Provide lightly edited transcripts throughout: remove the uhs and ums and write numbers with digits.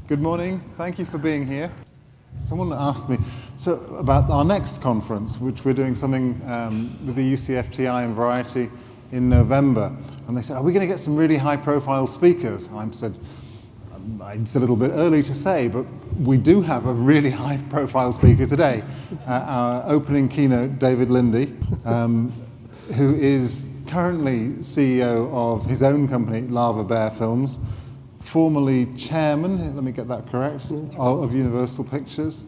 Good morning. Thank you for being here. Someone asked me about our next conference, which we're doing something with the UCFTI and Variety in November. And they said, are we going to get some really high-profile speakers? And I said, it's a little bit early to say, but we do have a really high-profile speaker today. Our opening keynote, David Linde, who is currently CEO of his own company, Lava Bear Films, formerly chairman, let me get that correct, of Universal Pictures.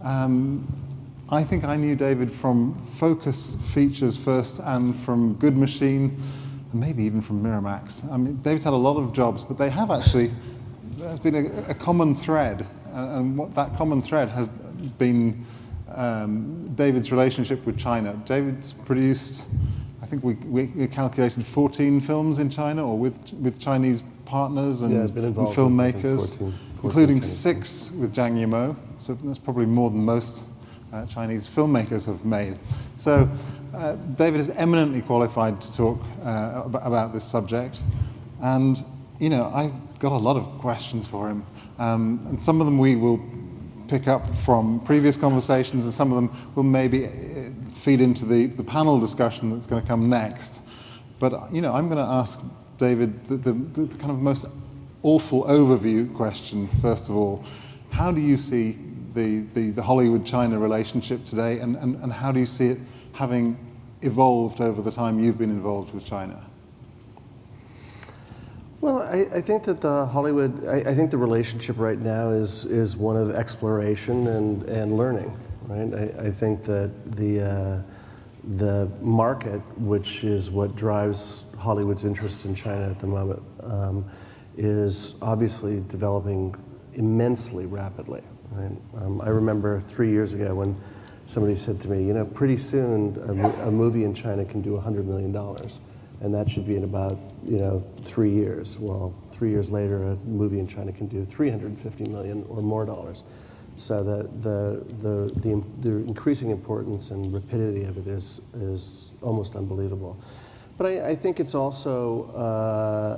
I think I knew David from Focus Features first and from Good Machine, and maybe even from Miramax. I mean, David's had a lot of jobs, but they have actually, there's been a common thread, and what that common thread has been David's relationship with China. David's produced, I think we calculated 14 films in China, or with Chinese partners and filmmakers, including 6 with Zhang Yimou. So that's probably more than most Chinese filmmakers have made. So David is eminently qualified to talk about this subject. And, you know, I've got a lot of questions for him. And some of them we will pick up from previous conversations, and some of them will maybe feed into the panel discussion that's going to come next. But, you know, I'm going to ask David the kind of most awful overview question, first of all. How do you see the Hollywood-China relationship today, and how do you see it having evolved over the time you've been involved with China? Well, I think that I think the relationship right now is one of exploration and learning, right? I think that the market, which is what drives Hollywood's interest in China at the moment, is obviously developing immensely rapidly, right? I remember 3 years ago when somebody said to me, you know, pretty soon a movie in China can do $100 million. And that should be in about, 3 years. Well, 3 years later, a movie in China can do $350 million or more dollars. So the increasing importance and rapidity of it is almost unbelievable. But I think it's also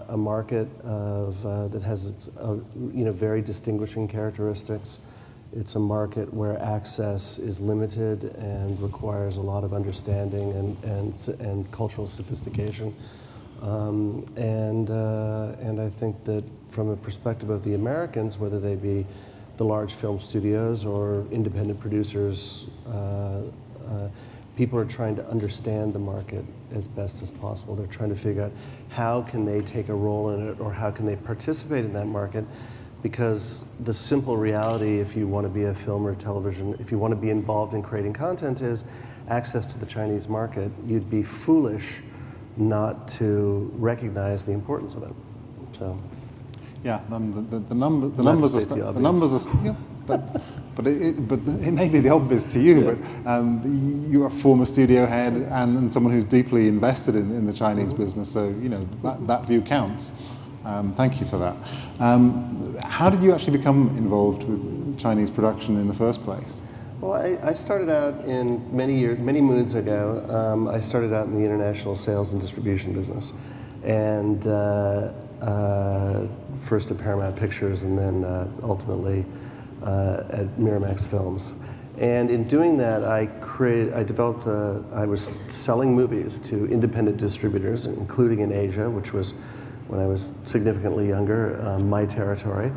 a market that has its very distinguishing characteristics. It's a market where access is limited and requires a lot of understanding and cultural sophistication. And I think that from a perspective of the Americans, whether they be the large film studios or independent producers, people are trying to understand the market as best as possible. They're trying to figure out how can they take a role in it, or how can they participate in that market. Because the simple reality, if you want to be a film or television, if you want to be involved in creating content, is access to the Chinese market. You'd be foolish not to recognize the importance of it. So, yeah, the numbers are, yeah, but it may be the obvious to you. Yeah. But you're a former studio head and someone who's deeply invested in the Chinese business, so you know that view counts. Thank you for that. How did you actually become involved with Chinese production in the first place? Well, I started out in many moons ago. I started out in the international sales and distribution business, and first at Paramount Pictures, and then ultimately at Miramax Films. And in doing that, I was selling movies to independent distributors, including in Asia, which was, when I was significantly younger, my territory.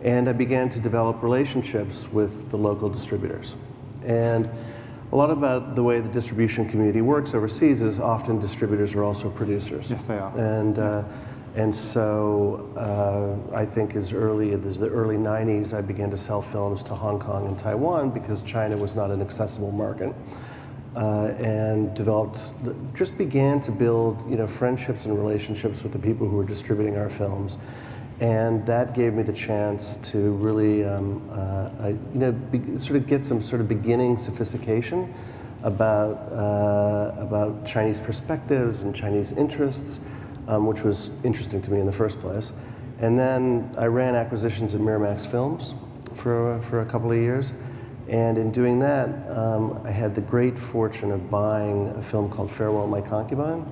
And I began to develop relationships with the local distributors. And a lot about the way the distribution community works overseas is often distributors are also producers. Yes, they are. And so I think as early as the early 90s, I began to sell films to Hong Kong and Taiwan because China was not an accessible market. And just began to build, friendships and relationships with the people who were distributing our films, and that gave me the chance to really, sort of get some sort of beginning sophistication about Chinese perspectives and Chinese interests, which was interesting to me in the first place. And then I ran acquisitions at Miramax Films for a couple of years. And in doing that, I had the great fortune of buying a film called Farewell, My Concubine,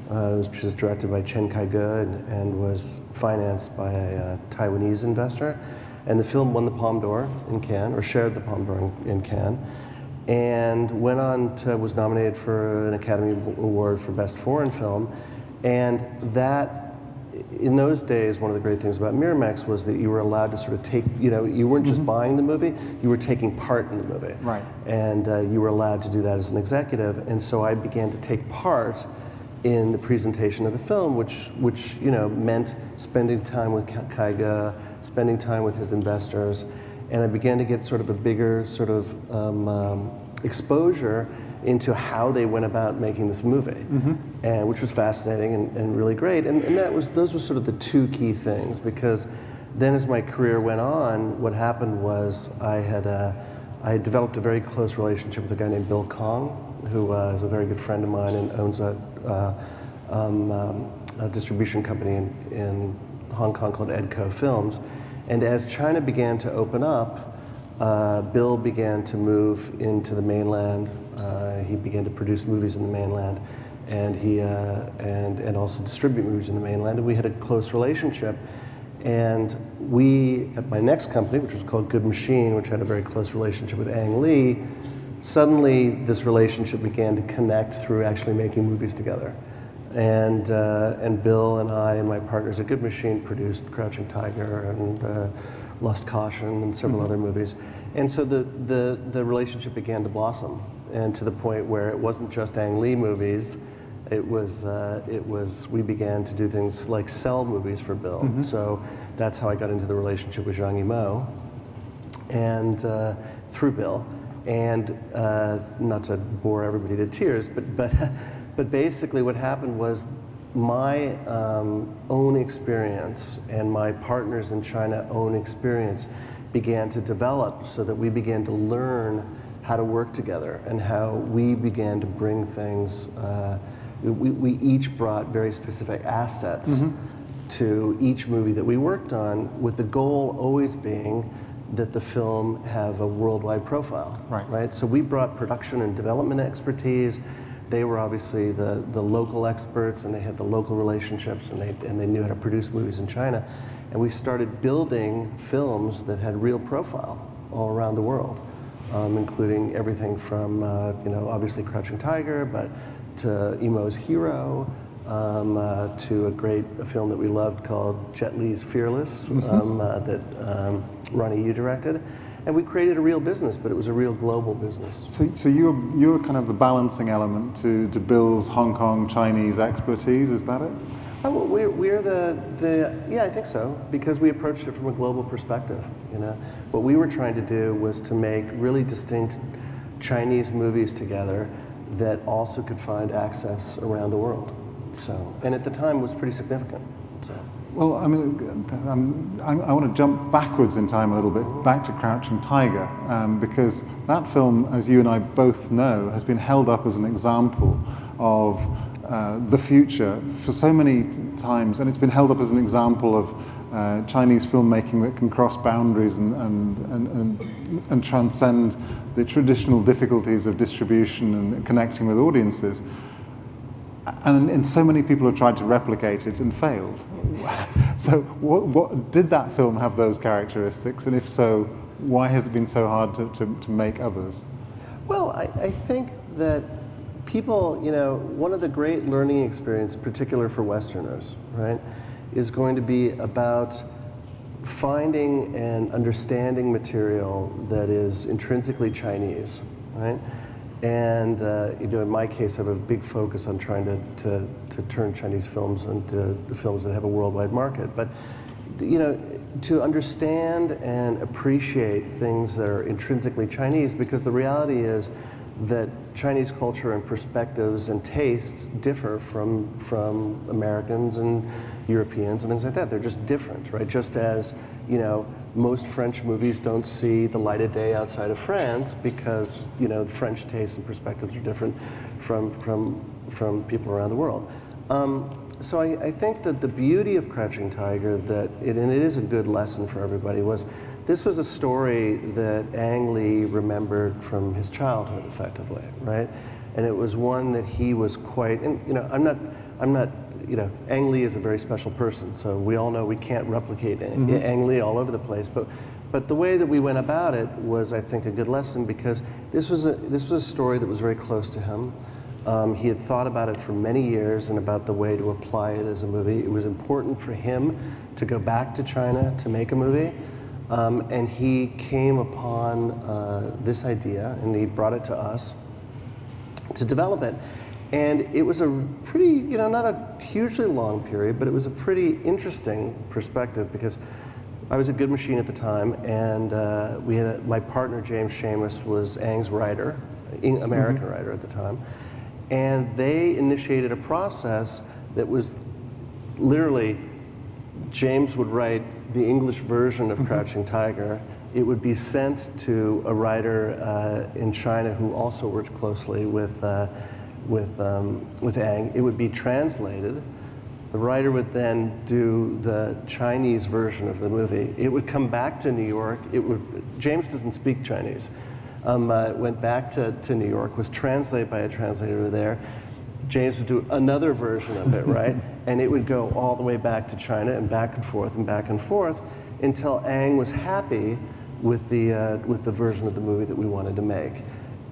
which was directed by Chen Kai-ge and was financed by a Taiwanese investor. And the film won the Palme d'Or in Cannes, or shared the Palme d'Or in Cannes, and went on to, was nominated for an Academy Award for Best Foreign Film. And that, in those days, one of the great things about Miramax was that you were allowed to sort of take, you weren't just buying the movie, you were taking part in the movie. Right. And you were allowed to do that as an executive. And so I began to take part in the presentation of the film, which meant spending time with Kaiga, spending time with his investors, and I began to get sort of a bigger sort of exposure into how they went about making this movie, and which was fascinating and really great. And those were sort of the two key things, because then as my career went on, what happened was I had developed a very close relationship with a guy named Bill Kong, who is a very good friend of mine and owns a distribution company in Hong Kong called Edco Films. And as China began to open up, Bill began to move into the mainland. He began to produce movies in the mainland, and he and also distribute movies in the mainland. And we had a close relationship. And we, at my next company, which was called Good Machine, which had a very close relationship with Ang Lee, suddenly this relationship began to connect through actually making movies together. And Bill and I and my partners at Good Machine produced Crouching Tiger and Lost Caution and several other movies. And so the relationship began to blossom, and to the point where it wasn't just Ang Lee movies, it was we began to do things like sell movies for Bill. So that's how I got into the relationship with Zhang Yimou, and through Bill. And not to bore everybody to tears, but basically what happened was my own experience and my partners in China own experience began to develop, so that we began to learn how to work together, and how we began to bring things, we each brought very specific assets to each movie that we worked on, with the goal always being that the film have a worldwide profile. Right? So we brought production and development expertise. They were obviously the local experts, and they had the local relationships, and they knew how to produce movies in China. And we started building films that had real profile all around the world, including everything from obviously Crouching Tiger, but to Yimou's Hero, to a film that we loved called Jet Li's Fearless, that Ronnie Yu directed. And we created a real business, but it was a real global business. So you're kind of the balancing element to Bill's Hong Kong Chinese expertise, is that it? We're yeah, I think so, because we approached it from a global perspective. What we were trying to do was to make really distinct Chinese movies together that also could find access around the world. So, and at the time was pretty significant. So. Well, I mean, I want to jump backwards in time a little bit, back to Crouching Tiger, because that film, as you and I both know, has been held up as an example of the future for so many times, and it's been held up as an example of Chinese filmmaking that can cross boundaries and transcend the traditional difficulties of distribution and connecting with audiences. And so many people have tried to replicate it and failed. So what did that film have those characteristics? And if so, why has it been so hard to make others? Well, I think that people, one of the great learning experiences, particular for Westerners, right, is going to be about finding and understanding material that is intrinsically Chinese, right? And in my case, I have a big focus on trying to turn Chinese films into films that have a worldwide market. But to understand and appreciate things that are intrinsically Chinese, because the reality is that Chinese culture and perspectives and tastes differ from Americans and Europeans and things like that. They're just different, right? Just as most French movies don't see the light of day outside of France, because the French tastes and perspectives are different from people around the world. So I think that the beauty of Crouching Tiger, and it is a good lesson for everybody, was this was a story that Ang Lee remembered from his childhood, effectively, right? And it was one that he was quite, and I'm not, Ang Lee is a very special person, so we all know we can't replicate Ang Lee all over the place, but But the way that we went about it was, I think, a good lesson, because this was a story that was very close to him. He had thought about it for many years and about the way to apply it as a movie. It was important for him to go back to China to make a movie. And he came upon this idea, and he brought it to us to develop it. And it was a pretty, you know, not a hugely long period, but it was a pretty interesting perspective, because I was at Good Machine at the time, and we had my partner James Schamus was Ang's writer, American writer at the time, and they initiated a process that was literally, James would write the English version of Crouching Tiger. It would be sent to a writer in China who also worked closely with Ang. It would be translated. The writer would then do the Chinese version of the movie. It would come back to New York. James doesn't speak Chinese. It went back to New York, was translated by a translator there. James would do another version of it, right? And it would go all the way back to China and back and forth until Ang was happy with the version of the movie that we wanted to make.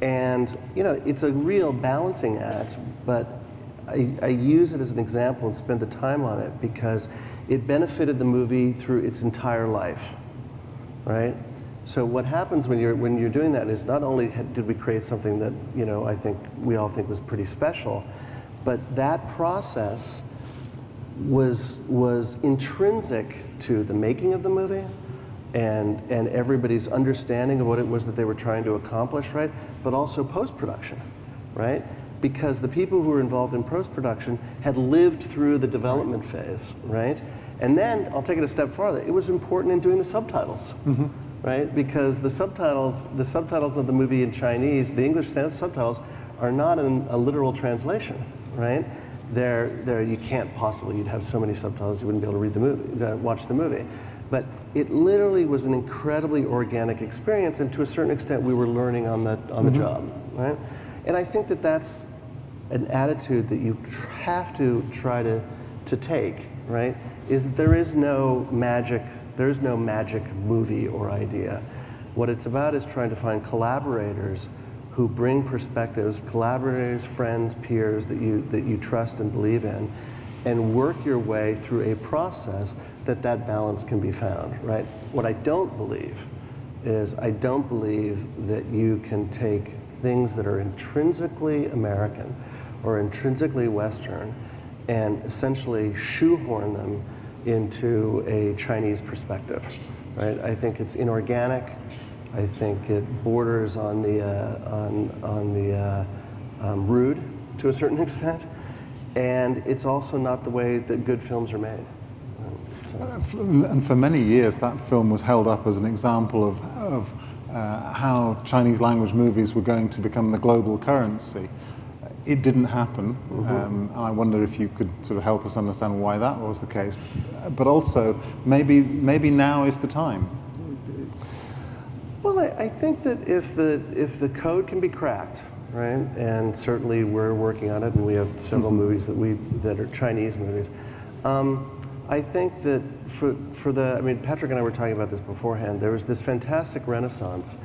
And you know, it's a real balancing act, but I use it as an example and spend the time on it because it benefited the movie through its entire life, right? So what happens when you're doing that is not only did we create something that, you know, I think we all think was pretty special, but that process was intrinsic to the making of the movie and everybody's understanding of what it was that they were trying to accomplish, right? But also post-production, right? Because the people who were involved in post-production had lived through the development phase, right? And then, I'll take it a step farther, it was important in doing the subtitles, right? Because the subtitles of the movie in Chinese, the English subtitles, are not in a literal translation, right? You can't possibly, you'd have so many subtitles you wouldn't be able to read the movie, watch the movie. But it literally was an incredibly organic experience, and to a certain extent we were learning on the job, right? And I think that that's an attitude that you have to try to take, right? Is that there is no magic movie or idea. What it's about is trying to find collaborators who bring perspectives, collaborators, friends, peers that you trust and believe in, and work your way through a process that balance can be found, right? What I don't believe is I don't believe that you can take things that are intrinsically American or intrinsically Western and essentially shoehorn them into a Chinese perspective, right? I think it's inorganic. I think it borders on the rude to a certain extent, and it's also not the way that good films are made. And for many years, that film was held up as an example of how Chinese language movies were going to become the global currency. It didn't happen, and I wonder if you could sort of help us understand why that was the case. But also, maybe now is the time. Well, I think that if the code can be cracked, right, and certainly we're working on it, and we have several movies that are Chinese movies. I think that Patrick and I were talking about this beforehand. There was this fantastic renaissance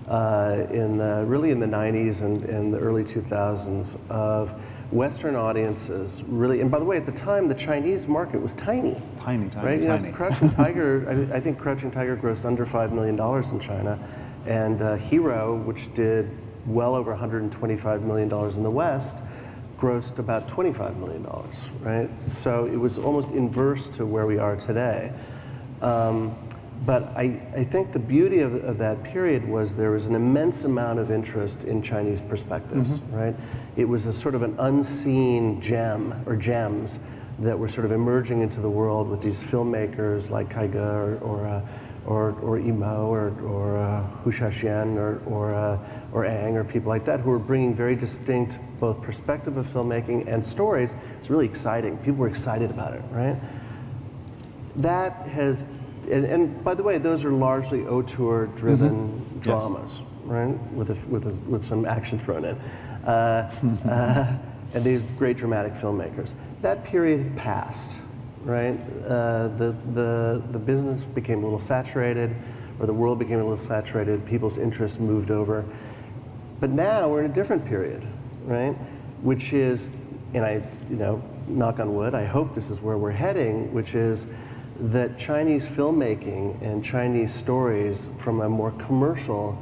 really in the 90s and the early 2000s of Western audiences really, and by the way, at the time the Chinese market was tiny. Tiny. You know, Crouching Tiger, I think Crouching Tiger grossed under $5 million in China, and Hero, which did well over $125 million in the West, grossed about $25 million, right? So it was almost inverse to where we are today. But I think the beauty of that period was there was an immense amount of interest in Chinese perspectives, right? It was a sort of an unseen gem or gems that were sort of emerging into the world with these filmmakers like Kai Ge or Yimou or Hu Shaxian or Ang or people like that who were bringing very distinct both perspective of filmmaking and stories. It's really exciting. People were excited about it, right? That has. And by the way, those are largely auteur-driven dramas, right? With some action thrown in, and these great dramatic filmmakers. That period passed, right? The business became a little saturated. or the world became a little saturated, people's interests moved over. But now we're in a different period, right? Which is, and I, knock on wood, I hope this is where we're heading, which is that Chinese filmmaking and Chinese stories from a more commercial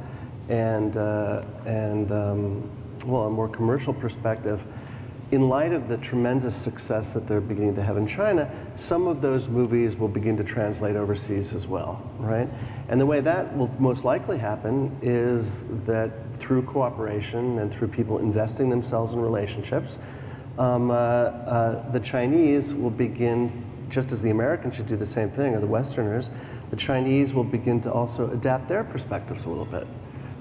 and a more commercial perspective, in light of the tremendous success that they're beginning to have in China, some of those movies will begin to translate overseas as well, right? And the way that will most likely happen is that through cooperation and through people investing themselves in relationships, the Chinese will begin, just as the Americans should do the same thing, or the Westerners, the Chinese will begin to also adapt their perspectives a little bit,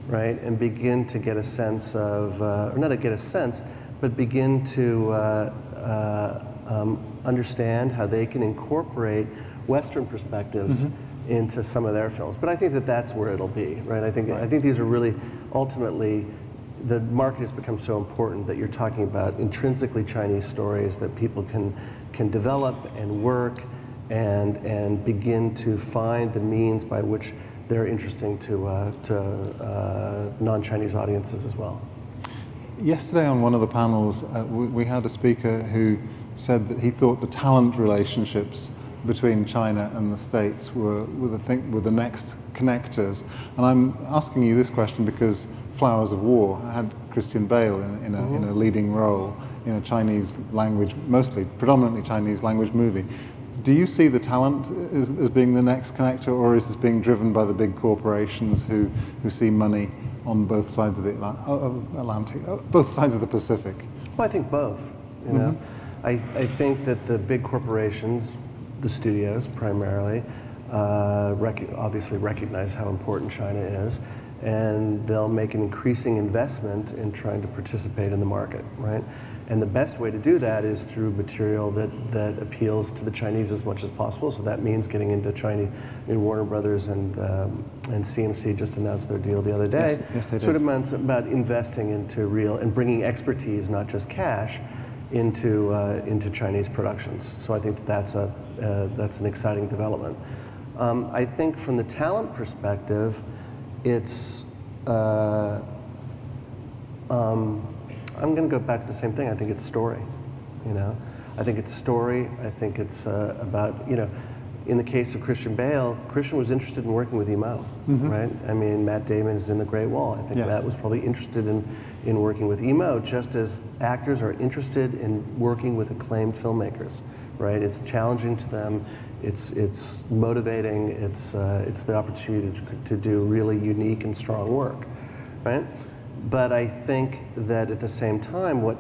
right? And begin to get a sense of, or not to get a sense, but begin to understand how they can incorporate Western perspectives into some of their films. But I think that that's where it'll be, right? I think these are really, ultimately, the market has become so important that you're talking about intrinsically Chinese stories that people can develop and work and begin to find the means by which they're interesting to non-Chinese audiences as well. Yesterday on one of the panels, we had a speaker who said that he thought the talent relationships between China and the States were the next connectors. And I'm asking you this question because Flowers of War had Christian Bale in a leading role in a Chinese language, predominantly Chinese language movie. Do you see the talent as being the next connector, or is this being driven by the big corporations who see money on both sides of the Atlantic, both sides of the Pacific? Well, I think both. You know, I think that the big corporations, the studios primarily, obviously recognize how important China is, and they'll make an increasing investment in trying to participate in the market, right? And the best way to do that is through material that appeals to the Chinese as much as possible. So that means getting into Chinese. I mean, Warner Brothers and CMC just announced their deal the other day. Yes, they did. So it amounts about investing into real and bringing expertise, not just cash, into Chinese productions. So I think that's an exciting development. I think from the talent perspective, it's. I'm going to go back to the same thing. I think it's story, I think it's story. I think it's about, in the case of Christian Bale, Christian was interested in working with Imo, right? I mean, Matt Damon is in The Great Wall. I think Matt was probably interested in working with Imo, just as actors are interested in working with acclaimed filmmakers, right? It's challenging to them. It's motivating. It's the opportunity to do really unique and strong work, right? But I think that at the same time, what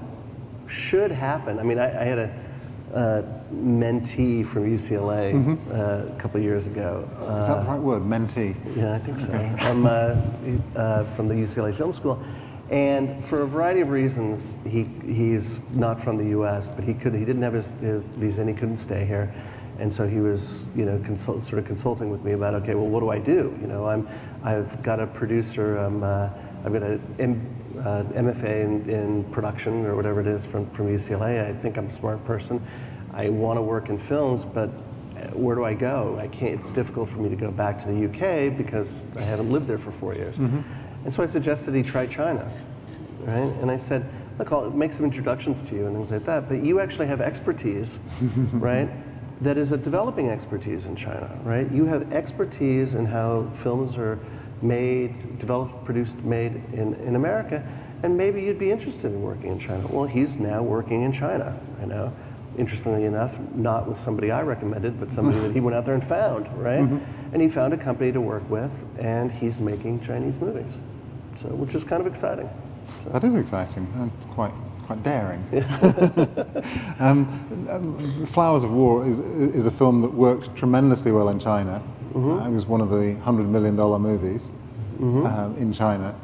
should happen, I mean, I had a mentee from UCLA a couple of years ago. Is that the right word, mentee? Yeah, I think so. From the UCLA Film School. And for a variety of reasons, he's not from the US, but he didn't have his visa and he couldn't stay here. And so he was, sort of consulting with me about, okay, well, what do I do? I've got a producer, I've got an MFA in production or whatever it is from UCLA. I think I'm a smart person. I want to work in films, but where do I go? I can't. It's difficult for me to go back to the UK because I haven't lived there for 4 years. And so I suggested he try China, right? And I said, look, I'll make some introductions to you and things like that, but you actually have expertise, right? That is a developing expertise in China, right? You have expertise in how films are made, developed, produced, made in America, and maybe you'd be interested in working in China. Well, he's now working in China, Interestingly enough, not with somebody I recommended, but somebody that he went out there and found, right? And he found a company to work with, and he's making Chinese movies, so which is kind of exciting. So. That is exciting. That's quite daring. Flowers of War is a film that worked tremendously well in China. It was one of the $100 million movies in China,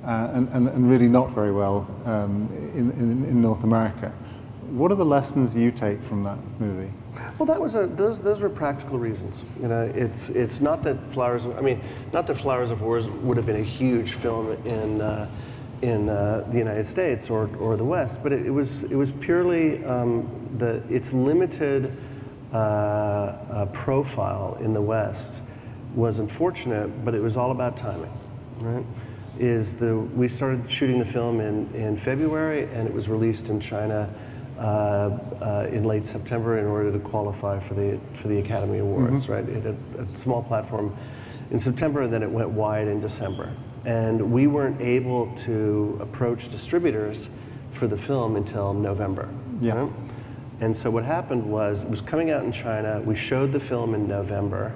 and really not very well in North America. What are the lessons you take from that movie? Well, those were practical reasons. It's not that Flowers of War would have been a huge film in the United States or the West, but it was purely its limited profile in the West was unfortunate, but it was all about timing, right? We started shooting the film in February, and it was released in China in late September in order to qualify for the Academy Awards, right? It had a small platform in September, and then it went wide in December. And we weren't able to approach distributors for the film until November. Yeah. Right? And so what happened was, it was coming out in China, we showed the film in November,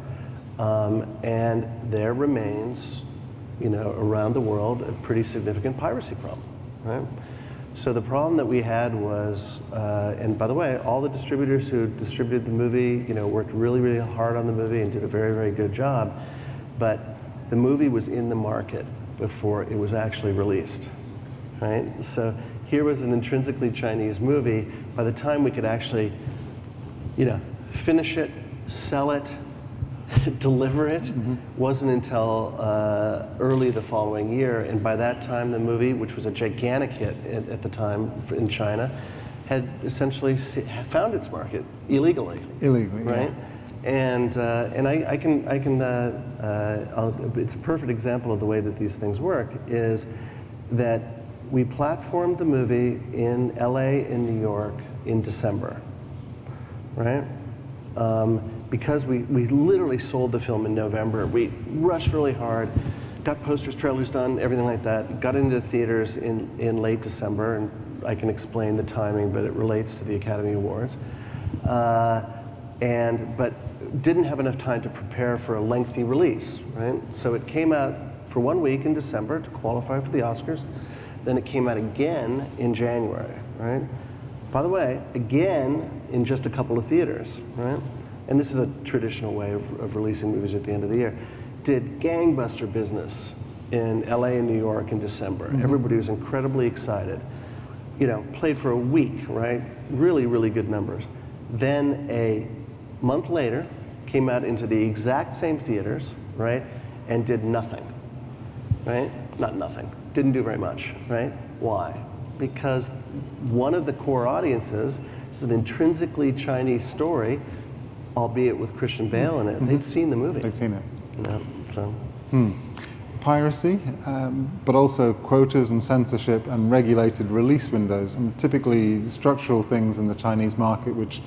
and there remains, around the world, a pretty significant piracy problem, right? So the problem that we had was, and by the way, all the distributors who distributed the movie, worked really, really hard on the movie and did a very, very good job, but the movie was in the market before it was actually released, right? So here was an intrinsically Chinese movie. By the time we could actually, finish it, sell it, deliver it, wasn't until early the following year. And by that time, the movie, which was a gigantic hit at the time in China, had essentially found its market illegally. Illegally, right? Yeah. And it's a perfect example of the way that these things work, is that we platformed the movie in LA and New York in December, right? Because we literally sold the film in November. We rushed really hard, got posters, trailers done, everything like that, got into theaters in late December, and I can explain the timing, but it relates to the Academy Awards. But didn't have enough time to prepare for a lengthy release, right? So it came out for 1 week in December to qualify for the Oscars. Then it came out again in January, right? By the way, again in just a couple of theaters, right? And this is a traditional way of releasing movies at the end of the year. Did gangbuster business in LA and New York in December. Everybody was incredibly excited. Played for a week, right? Really, really good numbers. Then a month later, came out into the exact same theaters, right? And did nothing, right? Not nothing, didn't do very much, right? Why? Because one of the core audiences, this is an intrinsically Chinese story, albeit with Christian Bale in it. They'd seen the movie. They'd seen it. So. Piracy, but also quotas and censorship and regulated release windows, and typically structural things in the Chinese market which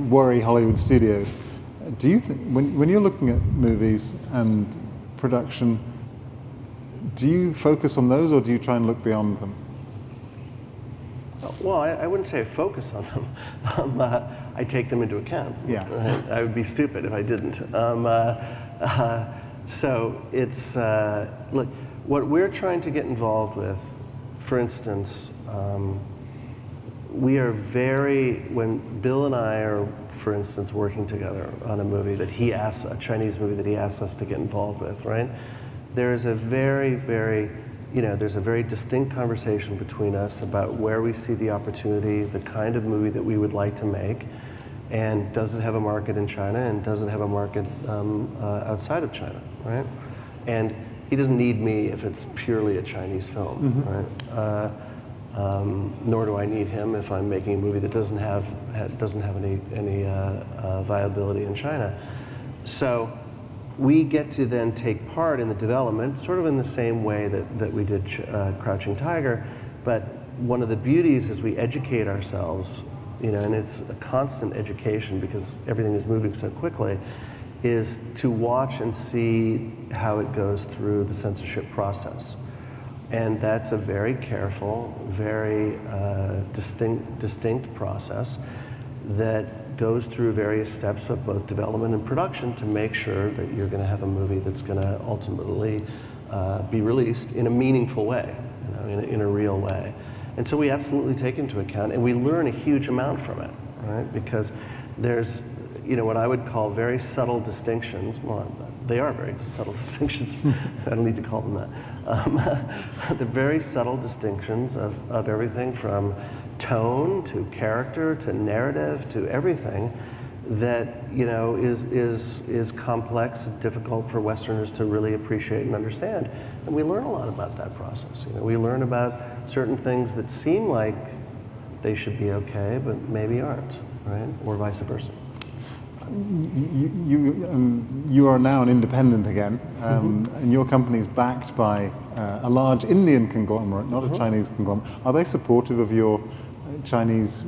worry Hollywood studios. Do you think, when you're looking at movies and production, do you focus on those, or do you try and look beyond them? Well, I wouldn't say I focus on them. I take them into account. Yeah. Right? I would be stupid if I didn't. So it's, look, what we're trying to get involved with, for instance, we are when Bill and I are, for instance, working together on a movie that a Chinese movie that he asks us to get involved with, right? There is a very, very, there's a very distinct conversation between us about where we see the opportunity, the kind of movie that we would like to make, and does it have a market in China, and does it have a market outside of China, right? And he doesn't need me if it's purely a Chinese film, right? Nor do I need him if I'm making a movie that doesn't have any viability in China. So we get to then take part in the development, sort of in the same way that we did Crouching Tiger, but one of the beauties is we educate ourselves, and it's a constant education because everything is moving so quickly, is to watch and see how it goes through the censorship process. And that's a very careful, very distinct process that goes through various steps of both development and production to make sure that you're going to have a movie that's going to ultimately be released in a meaningful way, in a real way. And so we absolutely take into account, and we learn a huge amount from it, right? Because there's, what I would call very subtle distinctions. Well, they are very subtle distinctions. I don't need to call them that. The very subtle distinctions of everything from tone to character to narrative to everything that is complex and difficult for Westerners to really appreciate and understand. And we learn a lot about that process. We learn about certain things that seem like they should be okay, but maybe aren't, right? Or vice versa. you are now an independent again, and your company is backed by a large Indian conglomerate, not a Chinese conglomerate. Are they supportive of your Chinese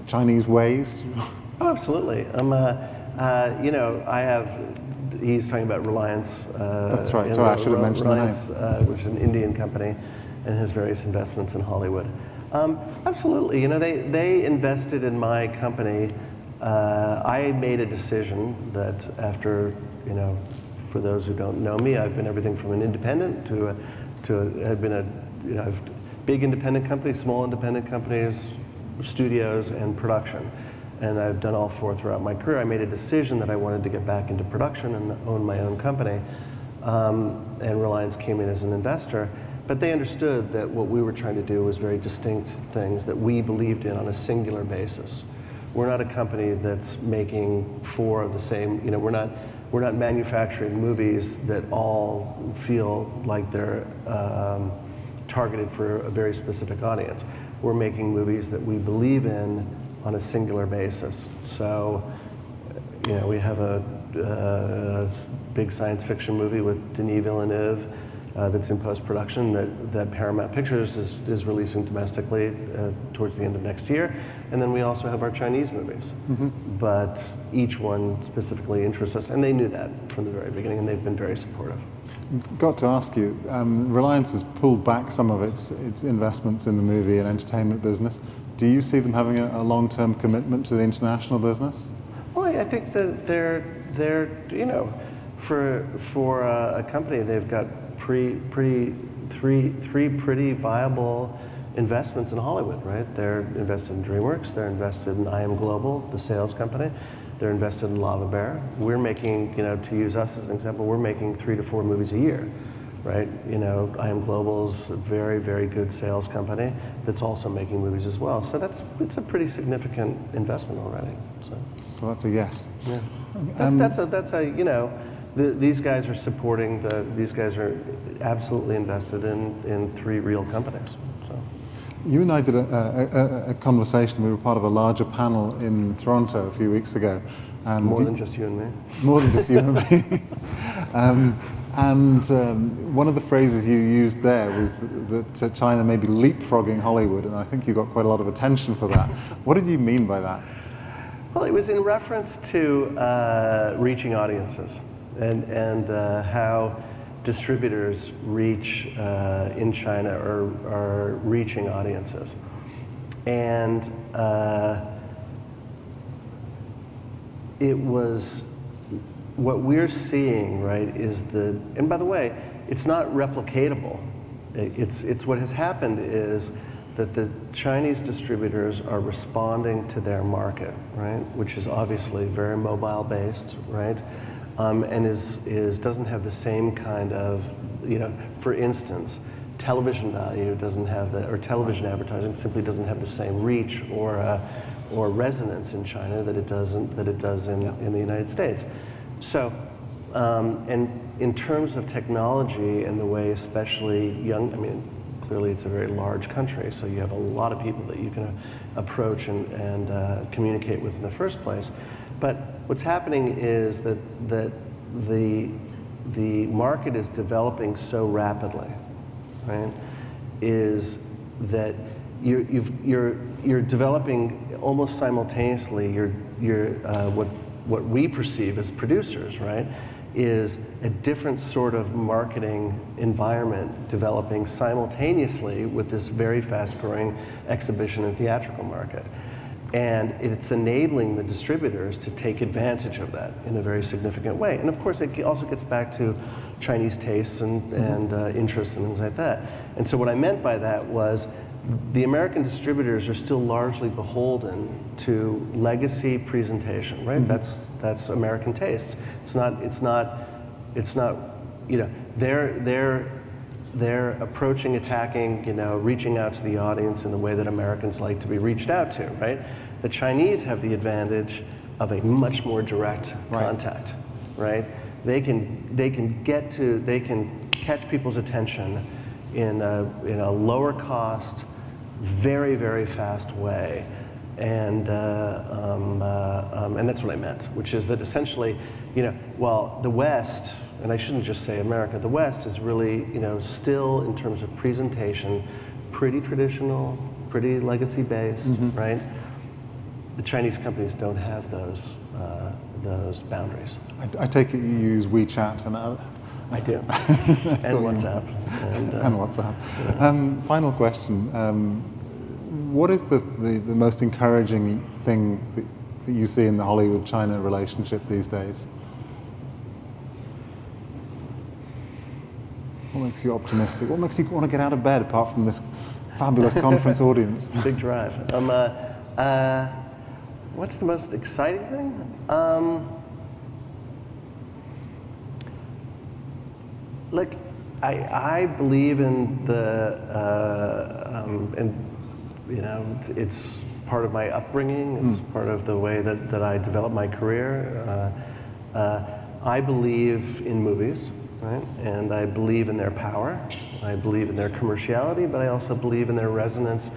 ways? Oh, absolutely. You know, I have. He's talking about Reliance. That's right. Sorry, I should have mentioned Reliance, the name. which is an Indian company, and has various investments in Hollywood. Absolutely. You know, they invested in my company. I made a decision that after, you know, for those who don't know me, I've been everything from an independent I've been I've big independent companies, small independent companies, studios, and production. And I've done all four throughout my career. I made a decision that I wanted to get back into production and own my own company. And Reliance came in as an investor. But they understood that what we were trying to do was very distinct things that we believed in on a singular basis. We're not a company that's making four of the same, you know, we're not manufacturing movies that all feel like they're targeted for a very specific audience. We're making movies that we believe in on a singular basis. So, you know, we have a big science fiction movie with Denis Villeneuve that's in post-production that Paramount Pictures is releasing domestically towards the end of next year. And then we also have our Chinese movies. But each one specifically interests us, and they knew that from the very beginning, and they've been very supportive. Got to ask you, Reliance has pulled back some of its investments in the movie and entertainment business. Do you see them having a long-term commitment to the international business? Well, I think that they're you know, for a company, they've got three pretty viable investments in Hollywood, right? They're invested in DreamWorks, they're invested in IM Global, the sales company, they're invested in Lava Bear. We're making, you know, to use us as an example, we're making 3 to 4 movies a year, right? You know, IM Global's a very, very good sales company that's also making movies as well. So it's a pretty significant investment already. So that's a yes. Yeah. That's a you know, these guys are supporting these guys are absolutely invested in 3 real companies. So. You and I did a conversation. We were part of a larger panel in Toronto a few weeks ago. And more than just you and me. More than just you and me. One of the phrases you used there was that China may be leapfrogging Hollywood, and I think you got quite a lot of attention for that. What did you mean by that? Well, it was in reference to reaching audiences and how distributors reach in China are reaching audiences. And it was what we're seeing, right, is and by the way, it's not replicatable. It's what has happened is that the Chinese distributors are responding to their market, right, which is obviously very mobile based, right, and doesn't have the same kind of, you know, for instance, television value doesn't have or television advertising simply doesn't have the same reach or resonance in China that it does in the United States. So, and in terms of technology and the way especially clearly it's a very large country, so you have a lot of people that you can approach and communicate with in the first place. But what's happening is that the market is developing so rapidly, right? Is that you're developing almost simultaneously. What we perceive as producers, right, is a different sort of marketing environment developing simultaneously with this very fast-growing exhibition and theatrical market. And it's enabling the distributors to take advantage of that in a very significant way. And of course, it also gets back to Chinese tastes and interests and things like that. And so what I meant by that was the American distributors are still largely beholden to legacy presentation, right? That's American tastes. It's not, you know, they're approaching, attacking, you know, reaching out to the audience in the way that Americans like to be reached out to, right? The Chinese have the advantage of a much more direct contact, right? They can catch people's attention in a lower cost, very, very fast way And that's what I meant, which is that essentially, while the West, and I shouldn't just say America, the West is really, still in terms of presentation, pretty traditional, pretty legacy-based, right? The Chinese companies don't have those boundaries. I take it you use WeChat and I do, and WhatsApp. And WhatsApp. Final question. What is the most encouraging thing that you see in the Hollywood-China relationship these days? What makes you optimistic? What makes you want to get out of bed apart from this fabulous conference audience? Big drive. What's the most exciting thing? Look, I believe in it's part of my upbringing. It's part of the way that I developed my career. I believe in movies, right? And I believe in their power. I believe in their commerciality, but I also believe in their resonance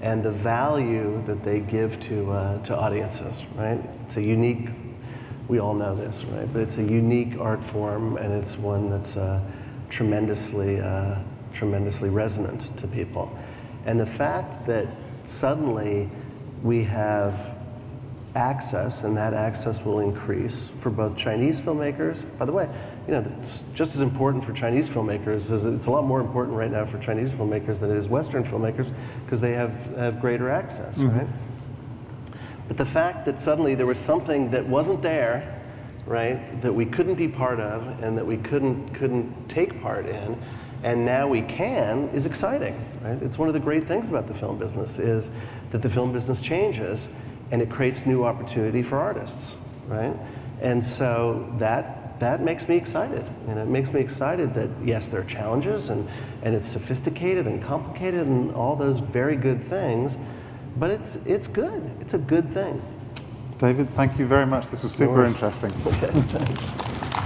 and the value that they give to audiences, right? It's a unique, we all know this, right? But it's a unique art form, and it's one that's tremendously resonant to people. And the fact that suddenly we have access, and that access will increase for both Chinese filmmakers. By the way, it's just as important for Chinese filmmakers as it's a lot more important right now for Chinese filmmakers than it is Western filmmakers, because they have greater access, right? But the fact that suddenly there was something that wasn't there, right, that we couldn't be part of and that we couldn't take part in, and now we can, is exciting, right? It's one of the great things about the film business is that the film business changes and it creates new opportunity for artists, right? And so that makes me excited. And it makes me excited that, yes, there are challenges and it's sophisticated and complicated and all those very good things, but it's good. It's a good thing. David, thank you very much. This was super interesting. Okay, thanks.